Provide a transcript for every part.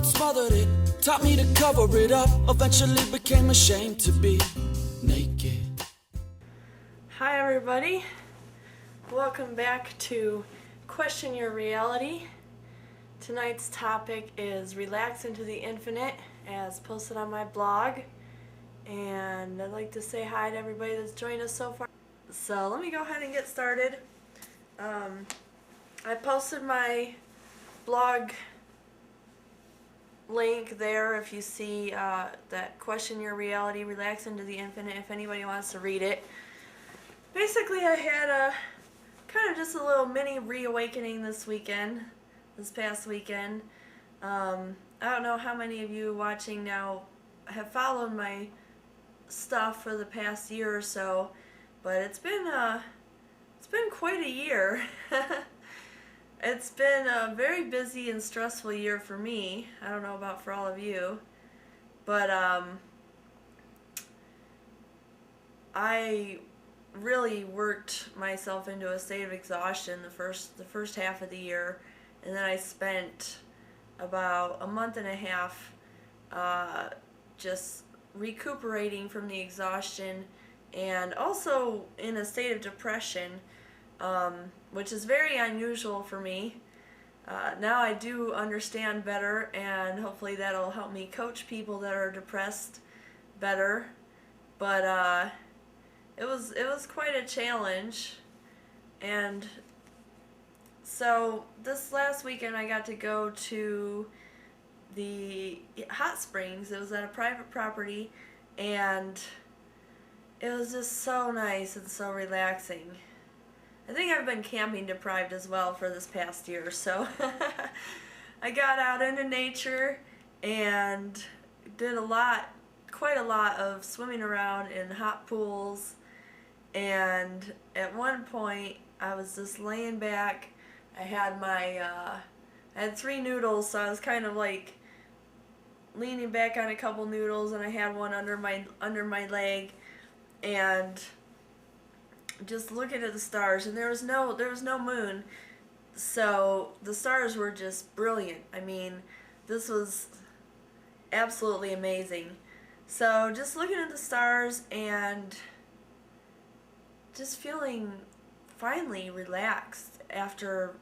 world smothered it, taught me to cover it up. Eventually became ashamed to be naked. Hi everybody, welcome back to Question Your Reality. Tonight's topic is Relax into the Infinite, as posted on my blog. And I'd like to say hi to everybody that's joined us so far. So let me go ahead and get started. I posted my blog link there if you see that Question Your Reality, Relax into the Infinite, if anybody wants to read it. Basically, I had a kind of just a little mini reawakening this past weekend. I don't know how many of you watching now have followed my stuff for the past year or so, but it's been quite a year. It's been a very busy and stressful year for me. I don't know about for all of you, but I really worked myself into a state of exhaustion the first half of the year, and then I spent about a month and a half just recuperating from the exhaustion, and also in a state of depression, which is very unusual for me. Now I do understand better, and hopefully that'll help me coach people that are depressed better. But it was quite a challenge. And so this last weekend I got to go to the hot springs. It was at a private property, and it was just so nice and so relaxing. I think I've been camping deprived as well for this past year, so I got out into nature and did quite a lot of swimming around in hot pools. And at one point I was just laying back. I had 3 noodles, so I was kind of like leaning back on a couple noodles, and I had one under my leg, and just looking at the stars. And there was no moon, so the stars were just brilliant. I mean, this was absolutely amazing. So just looking at the stars and just feeling finally relaxed after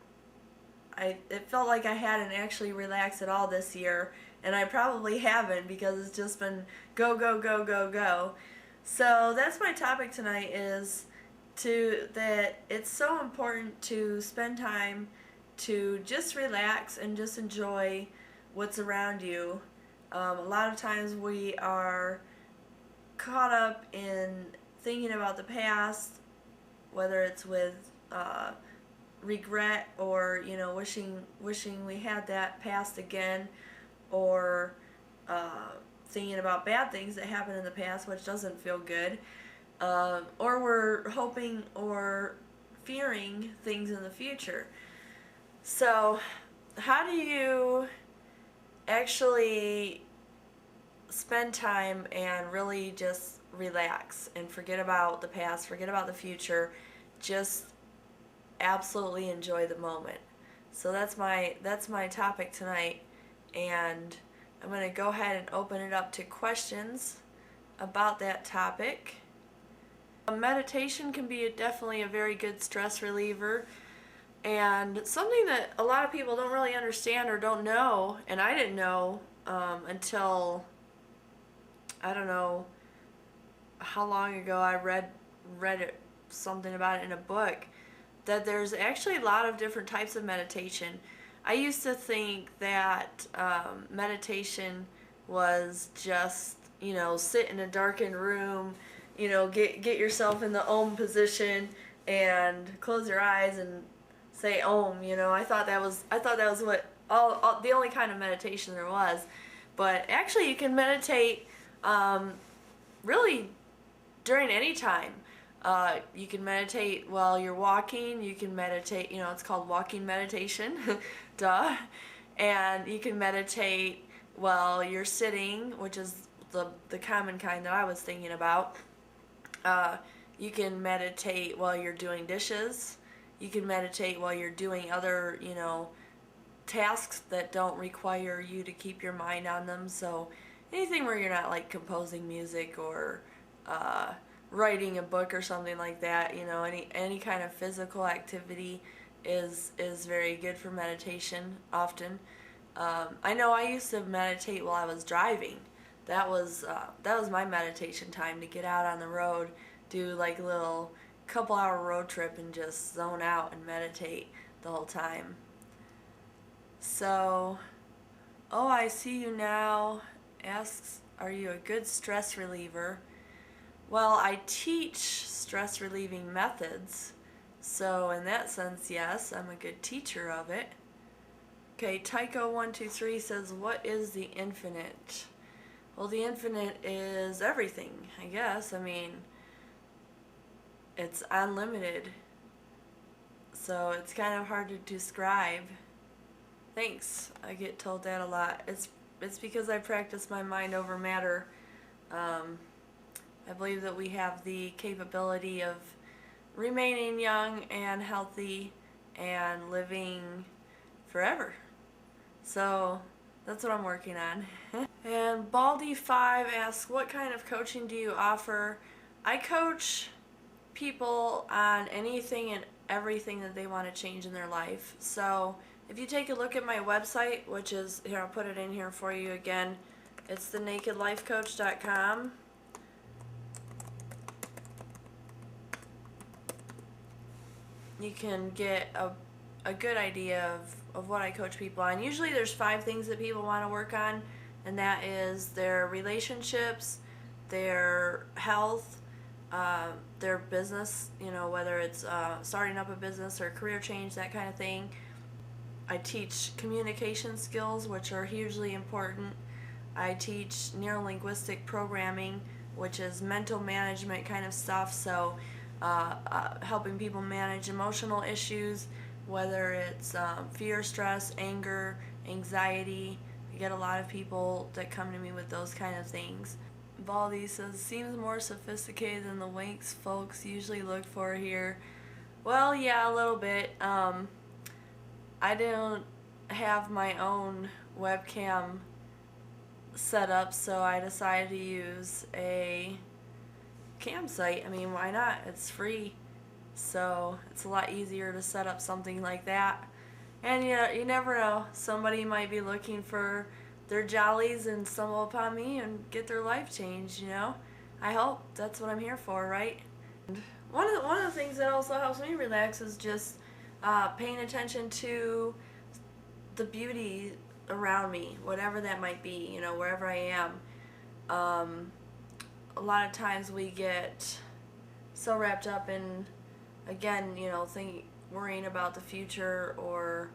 it felt like I hadn't actually relaxed at all this year, and I probably haven't, because it's just been go, go, go, go, go. So that's my topic tonight, is that it's so important to spend time to just relax and just enjoy what's around you. A lot of times we are caught up in thinking about the past, whether it's with regret, or wishing we had that past again, or thinking about bad things that happened in the past, which doesn't feel good. Or we're hoping or fearing things in the future. So how do you actually spend time and really just relax and forget about the past, forget about the future, just absolutely enjoy the moment? So that's my topic tonight, and I'm going to go ahead and open it up to questions about that topic. Meditation can be definitely a very good stress reliever, and something that a lot of people don't really understand or don't know, and I didn't know until, I don't know how long ago I read something about it in a book, that there's actually a lot of different types of meditation. I used to think that meditation was just, sit in a darkened room, get yourself in the Om position and close your eyes and say Om. I thought that was what all the only kind of meditation there was. But actually, you can meditate really during any time. You can meditate while you're walking. You can meditate, it's called walking meditation, duh. And you can meditate while you're sitting, which is the common kind that I was thinking about. You can meditate while you're doing dishes. You can meditate while you're doing other, tasks that don't require you to keep your mind on them. So anything where you're not like composing music or writing a book or something like that, you know, any kind of physical activity is very good for meditation often. I know I used to meditate while I was driving. That was my meditation time, to get out on the road, do like a little couple-hour road trip and just zone out and meditate the whole time. So, oh, I see you now asks, are you a good stress reliever? Well, I teach stress relieving methods, so in that sense, yes, I'm a good teacher of it. Okay, Tycho123 says, what is the infinite? Well, the infinite is everything, I guess. I mean, it's unlimited, so it's kind of hard to describe. Thanks, I get told that a lot. It's because I practice my mind over matter. I believe that we have the capability of remaining young and healthy and living forever. So that's what I'm working on. And Baldy5 asks, what kind of coaching do you offer? I coach people on anything and everything that they want to change in their life. So if you take a look at my website, which is, here, I'll put it in here for you again. It's thenakedlifecoach.com. You can get a good idea of what I coach people on. Usually there's 5 things that people want to work on, and that is their relationships, their health, their business, you know, whether it's starting up a business or career change, that kind of thing. I teach communication skills, which are hugely important. I teach neuro-linguistic programming, which is mental management kind of stuff, so helping people manage emotional issues, whether it's fear, stress, anger, anxiety. I get a lot of people that come to me with those kind of things. Baldy says, seems more sophisticated than the Winx folks usually look for here. Well, yeah, a little bit. I don't have my own webcam set up, so I decided to use a campsite. I mean, why not? It's free, so it's a lot easier to set up something like that. And you never know, somebody might be looking for their jollies and stumble upon me and get their life changed, you know. I hope that's what I'm here for, right? And one of the things that also helps me relax is just paying attention to the beauty around me, whatever that might be, you know, wherever I am. A lot of times we get so wrapped up in, again, you know, worrying about the future or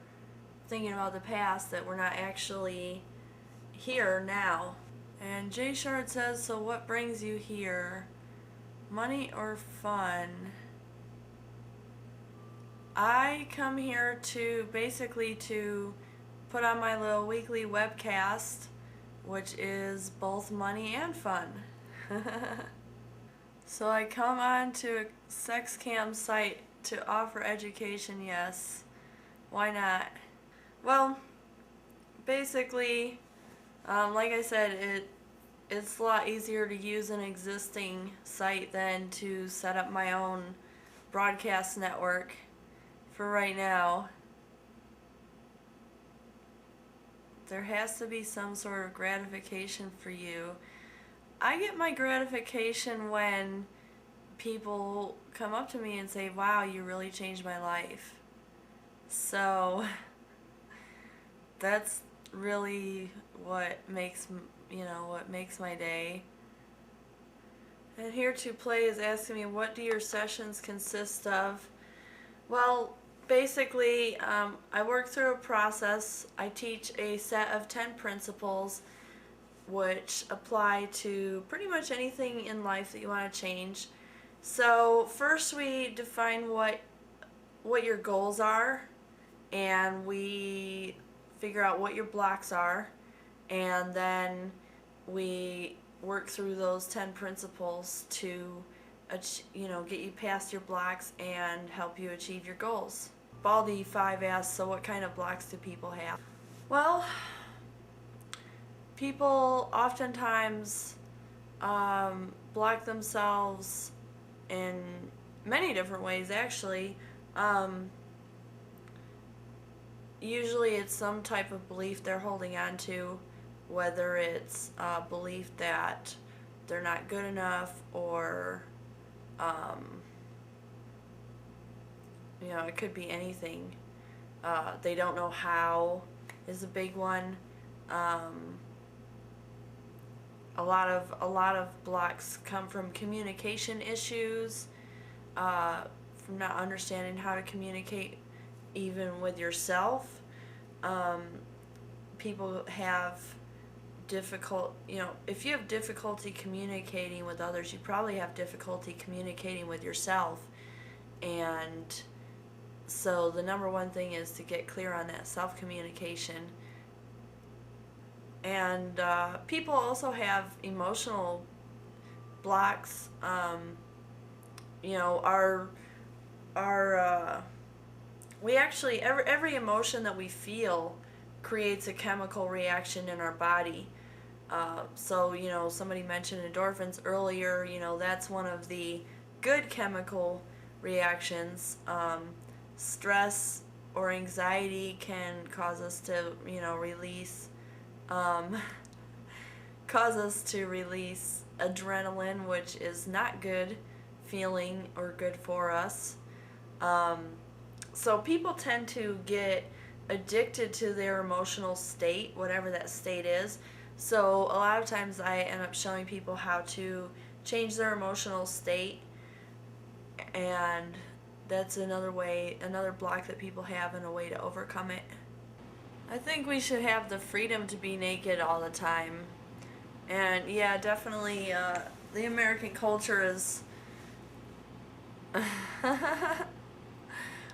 thinking about the past that we're not actually here now. And Jay Shard says, so what brings you here? Money or fun? I come here to basically to put on my little weekly webcast, which is both money and fun. So I come on to a sex cam site to offer education, yes. Why not? Well, basically, like I said, it's a lot easier to use an existing site than to set up my own broadcast network for right now. There has to be some sort of gratification for you. I get my gratification when people come up to me and say, wow, you really changed my life. So that's really what makes my day. And Here to Play is asking me, what do your sessions consist of? Well, basically, I work through a process. I teach a set of 10 principles which apply to pretty much anything in life that you want to change. So first we define what your goals are, and we figure out what your blocks are, and then we work through those 10 principles to get you past your blocks and help you achieve your goals. Baldy 5 asks, so what kind of blocks do people have? Well, people oftentimes block themselves in many different ways, actually. Usually it's some type of belief they're holding on to, whether it's a belief that they're not good enough, or it could be anything. They don't know how is a big one. A lot of blocks come from communication issues, from not understanding how to communicate even with yourself. People have if you have difficulty communicating with others, you probably have difficulty communicating with yourself. And so the number one thing is to get clear on that self-communication. And people also have emotional blocks. We actually, every emotion that we feel creates a chemical reaction in our body. So somebody mentioned endorphins earlier. That's one of the good chemical reactions. Stress or anxiety can cause us to release adrenaline, which is not good feeling or good for us. So people tend to get addicted to their emotional state, whatever that state is. So a lot of times I end up showing people how to change their emotional state, and that's another block that people have, and a way to overcome it. I think we should have the freedom to be naked all the time. And yeah, definitely the American culture is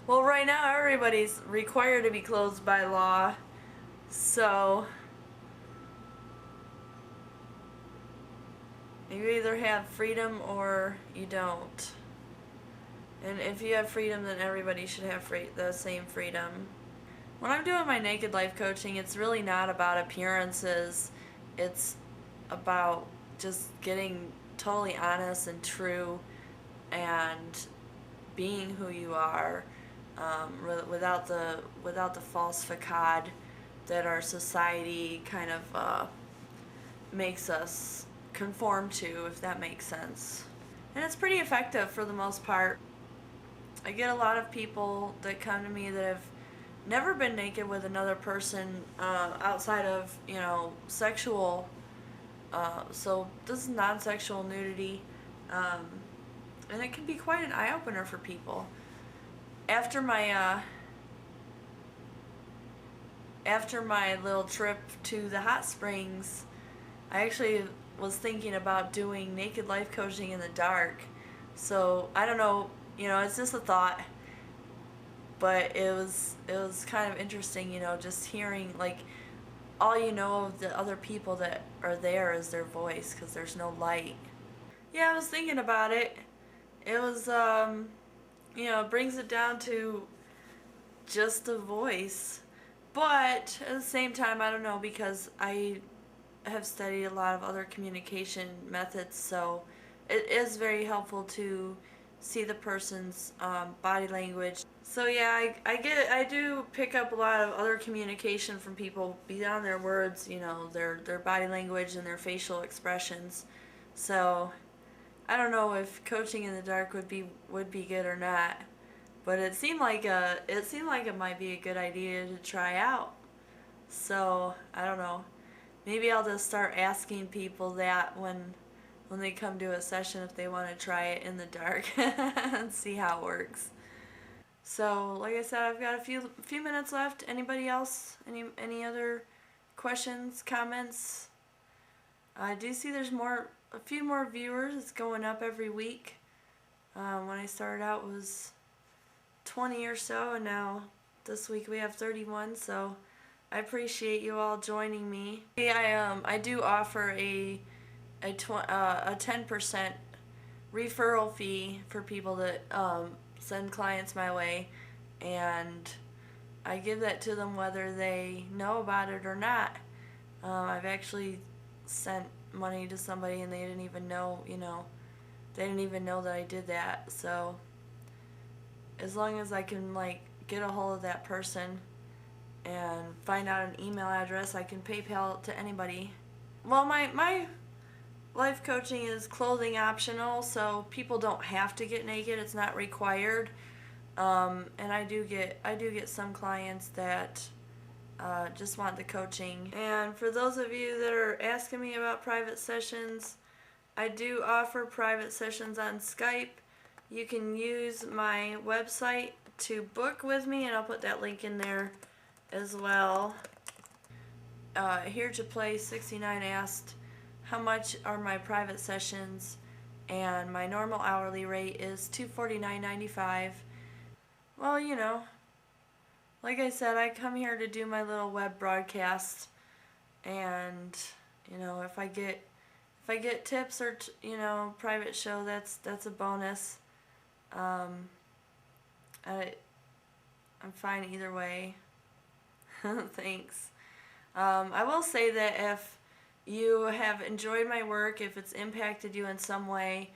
well, right now everybody's required to be clothed by law, so you either have freedom or you don't. And if you have freedom, then everybody should have the same freedom. When I'm doing my naked life coaching, it's really not about appearances. It's about just getting totally honest and true, and being who you are, without the false facade that our society kind of makes us conform to, if that makes sense. And it's pretty effective for the most part. I get a lot of people that come to me that have never been naked with another person outside of sexual. So this is non-sexual nudity, and it can be quite an eye-opener for people. After my little trip to the hot springs, I actually was thinking about doing naked life coaching in the dark. So I don't know, it's just a thought, but it was kind of interesting, just hearing, like, all of the other people that are there is their voice, because there's no light. Yeah, I was thinking about it. It was, it brings it down to just the voice. But at the same time, I don't know, because I have studied a lot of other communication methods, so it is very helpful to see the person's body language. So yeah, I do pick up a lot of other communication from people beyond their words, their body language and their facial expressions. So I don't know if coaching in the dark would be good or not, but it seemed like it might be a good idea to try out. So I don't know. Maybe I'll just start asking people that when they come to a session, if they want to try it in the dark and see how it works. So, like I said, I've got a few minutes left. Anybody else? Any other questions, comments? I do see there's a few more viewers. It's going up every week. When I started out, it was 20 or so, and now this week we have 31. So I appreciate you all joining me. I do offer a 10% referral fee for people that send clients my way, and I give that to them whether they know about it or not. I've actually sent money to somebody and they didn't even know, they didn't even know that I did that. So as long as I can get a hold of that person and find out an email address, I can PayPal to anybody. Well, my life coaching is clothing optional, so people don't have to get naked. It's not required. And I do get some clients that just want the coaching. And for those of you that are asking me about private sessions, I do offer private sessions on Skype. You can use my website to book with me, and I'll put that link in there as well. Here to Play 69 asked, how much are my private sessions? And my normal hourly rate is $249.95. Well, like I said, I come here to do my little web broadcast, and if I get tips or private show, that's a bonus. I'm fine either way. Thanks. I will say that if you have enjoyed my work, if it's impacted you in some way,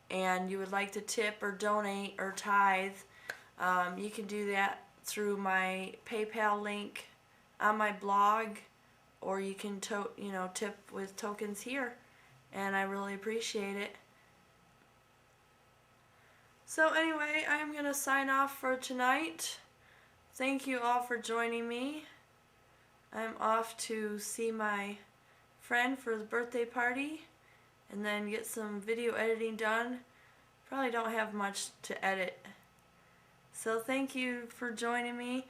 and you would like to tip or donate or tithe, you can do that through my PayPal link on my blog, or you can tip with tokens here, and I really appreciate it. So anyway, I'm going to sign off for tonight. Thank you all for joining me. I'm off to see my friend for his birthday party and then get some video editing done. Probably don't have much to edit. So thank you for joining me.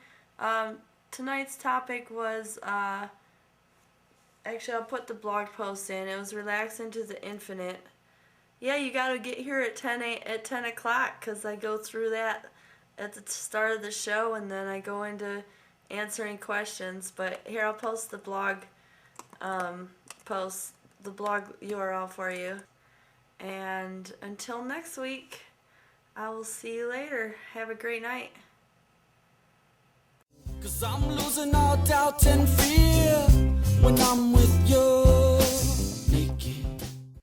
Tonight's topic was, actually I'll put the blog post in. It was relaxing to the infinite. Yeah, you got to get here at 10 o'clock because I go through that at the start of the show, and then I go into answering questions. But here, I'll post the blog URL for you. And until next week, I will see you later. Have a great night. 'Cause I'm losing all doubt and fear when I'm with you.